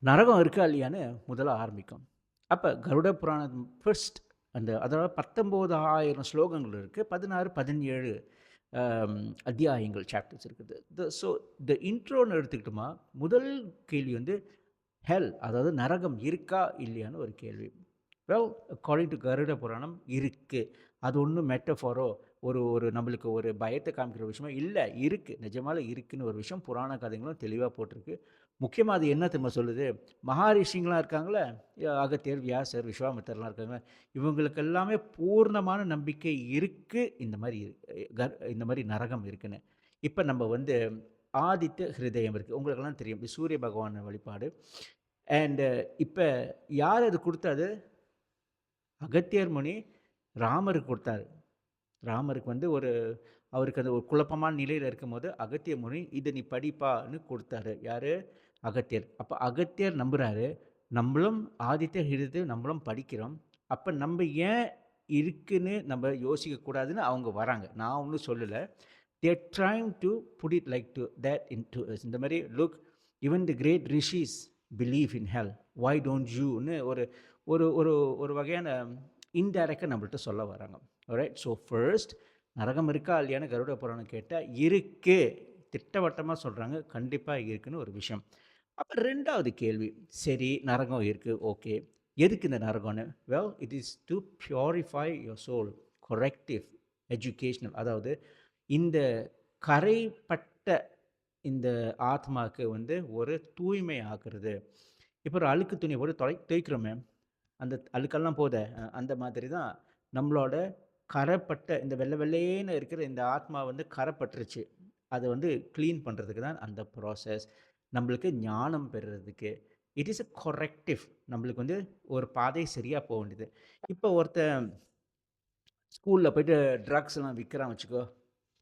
நரகம் இருக்கா இல்லையான்னு முதல்ல ஆரம்பிக்கும். அப்ப கருட புராணம் ஃபர்ஸ்ட் அதாவது 19,000 ஸ்லோகங்கள் இருக்கு. 16, 17 அம் அத்தியாயங்கள், சாப்டர்ஸ் இருக்குது. த இன்ட்ரோன்னு எடுத்துக்கிட்டோமா, முதல் கேள்வி வந்து ஹெல், அதாவது நரகம் இருக்கா இல்லையான்னு ஒரு கேள்வி. வெல், அக்கார்டிங் டு கருட புராணம் இருக்கு. அது ஒண்ணும் மெட்டஃபாரோ, ஒரு ஒரு நம்மளுக்கு ஒரு பயத்த காமிக்கிற விஷயமோ இல்ல. இருக்கு. நிஜமாலே இருக்குன்னு ஒரு விஷயம் புராண கதைகளும் தெளிவா போட்டிருக்கு. முக்கியமா அது என்ன தெரியுமா சொல்லுது? மகாரிஷிங்கலாம் இருக்காங்கல்ல, அகத்தியர், வியாசர், விஸ்வாமித்திரர்லாம் இருக்காங்க. இவங்களுக்கு எல்லாமே பூர்ணமான நம்பிக்கை இருக்கு. இந்த மாரி நரகம் இருக்குன்னு. இப்ப நம்ம வந்து ஆதித்ய ஹிருதயம் இருக்கு. உங்களுக்கெல்லாம் தெரியும். இது சூரிய பகவான் வழிபாடு. அண்ட் இப்ப யார் அது குடுத்தது? அகத்தியர் முனி ராமருக்கு கொடுத்தாரு. ராமருக்கு வந்து அவருக்கு அந்த ஒரு குழப்பமான நிலையில இருக்கும்போது, அகத்திய முனி இத நீ படிப்பான்னு கொடுத்தாரு. யாரு? அகத்தியர். அப்ப அகத்தியர் நம்புறாரு. நம்மளும் ஆதித்ய ஹிருதயம் நம்மளும் படிக்கிறோம். அப்ப நம்ப ஏன் இருக்குன்னு நம்ப யோசிக்க கூடாதுன்னு அவங்க வராங்க. நான் ஒண்ணும் சொல்லல. they are trying to put it like to that into us. இந்த மாதிரி look, even the great rishis believe in hell, why don't you ன்னு ஒரு ஒரு ஒரு ஒரு வகையான இன்டைரக்டாக நம்மள்ட்ட சொல்ல வராங்க. alright, so first, நரகம் இருக்கா இல்லையான்னு கருட புராணம் கேட்டால் இருக்கு, திட்டவட்டமாக சொல்கிறாங்க, கண்டிப்பாக இருக்குன்னு ஒரு விஷயம். அப்போ ரெண்டாவது கேள்வி, சரி நரகம் இருக்குது, ஓகே, எதுக்கு இந்த நரகம்னு? Well, it is to purify your soul, corrective, educational, அதாவது இந்த கரைப்பட்ட இந்த ஆத்மாக்கு வந்து ஒரு தூய்மை ஆக்குறது. இப்போ ஒரு அழுக்கு துணியை போட்டு துவைக்கிறோமே, அந்த அழுக்கெல்லாம் போதே, அந்த மாதிரி தான் நம்மளோட கரைப்பட்ட இந்த வெள்ளை வெள்ளையேன்னு இருக்கிற இந்த ஆத்மா வந்து கரைப்பட்டுருச்சு. அதை வந்து க்ளீன் பண்ணுறதுக்கு தான் அந்த ப்ராசஸ். நம்மளுக்கு ஞானம் பெறுறதுக்கு இட் இஸ் எ கொரெக்டிவ். நம்மளுக்கு வந்து ஒரு பாதை சரியாக போக வேண்டியது. இப்போ ஒருத்தன் ஸ்கூலில் போயிட்டு ட்ரக்ஸ்லாம் விற்கிறான் வச்சுக்கோ,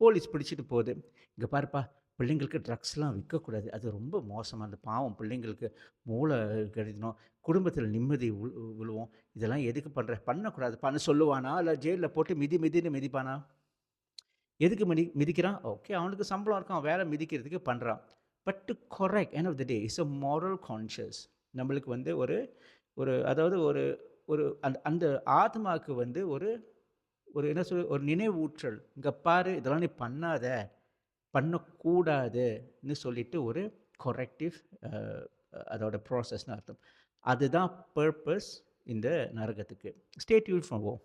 போலீஸ் பிடிச்சிட்டு போகுது. இங்கே பாருப்பா, பிள்ளைங்களுக்கு ட்ரக்ஸ்லாம் விற்கக்கூடாது, அது ரொம்ப மோசமாக, அந்த பாவம் பிள்ளைங்களுக்கு மூளை கெடுக்கணும், குடும்பத்தில் நிம்மதி விழுவோம், இதெல்லாம் எதுக்கு பண்ணக்கூடாதுப்பான்னு சொல்லுவானா? இல்லை ஜெயிலில் போட்டு மிதின்னு மிதிப்பானா? எதுக்கு மிதிக்கிறான்? ஓகே, அவனுக்கு சம்பளம் இருக்கான், வேலை மிதிக்கிறதுக்கு பண்ணுறான். But to correct end of the day is a moral conscious. நம்மளுக்கு வந்து ஒரு ஒரு அதாவது ஒரு ஒரு அந்த அந்த ஆத்மாவுக்கு வந்து ஒரு ஒரு என்ன சொல்ல, ஒரு நினைவூற்றல். இங்கே பாரு, இதெல்லாம் நீ பண்ணாத, பண்ணக்கூடாதுன்னு சொல்லிட்டு ஒரு கொரெக்டிவ், அதோட ப்ராசஸ்னு அர்த்தம். அதுதான் பர்பஸ் இந்த நரகத்துக்கு. Stay tuned for more.